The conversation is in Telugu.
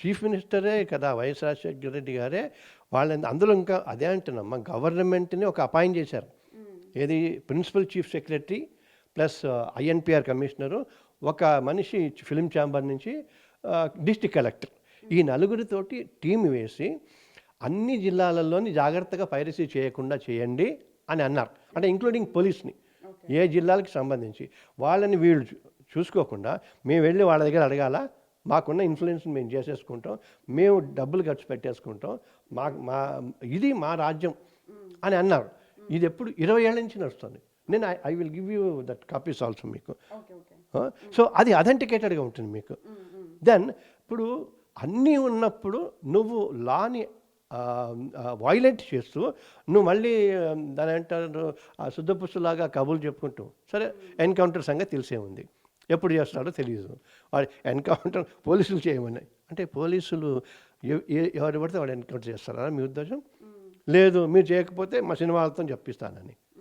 చీఫ్ మినిస్టరే కదా వైఎస్ రాజశేఖర రెడ్డి గారే వాళ్ళని అందులో ఇంకా అదే అంటున్నాం గవర్నమెంట్ని ఒక అపాయింట్ చేశారు. ఏది principal chief secretary plus INPR commissioner, ఒక మనిషి ఫిలిం ఛాంబర్ నుంచి డిస్ట్రిక్ట్ కలెక్టర్, ఈ నలుగురితోటి టీం వేసి అన్ని జిల్లాలలోని జాగ్రత్తగా పైరసీ చేయకుండా చేయండి అని అన్నారు. అంటే ఇంక్లూడింగ్ పోలీస్ని, ఏ జిల్లాలకు సంబంధించి వాళ్ళని వీళ్ళు చూసుకోకుండా మేము వెళ్ళి వాళ్ళ దగ్గర అడగాల, మాకున్న ఇన్ఫ్లుయెన్స్ని మేము చేసేసుకుంటాం, మేము డబ్బులు ఖర్చు పెట్టేసుకుంటాం, మా ఇది మా రాజ్యం అని అన్నారు. ఇది ఎప్పుడు 20 ఏళ్ళ నుంచి నడుస్తుంది. నేను I will give you that copies also మీకు. సో అది అథెంటికేటెడ్గా ఉంటుంది మీకు. దెన్ ఇప్పుడు అన్నీ ఉన్నప్పుడు నువ్వు లాని వైలేట్ చేస్తూ నువ్వు మళ్ళీ దాని అంటారు శుద్ధపుస్తులాగా కబుర్లు చెప్పుకుంటూ, సరే ఎన్కౌంటర్ సంగతి తెలిసే ఉంది, ఎప్పుడు చేస్తాడో తెలియదు. వాడు ఎన్కౌంటర్ పోలీసులు చేయమని అంటే పోలీసులు ఎవరు పడితే వాడు ఎన్కౌంటర్ చేస్తారా మీ ఉద్దేశం? లేదు, మీరు చేయకపోతే మా సినిమాలతో చెప్పిస్తానని.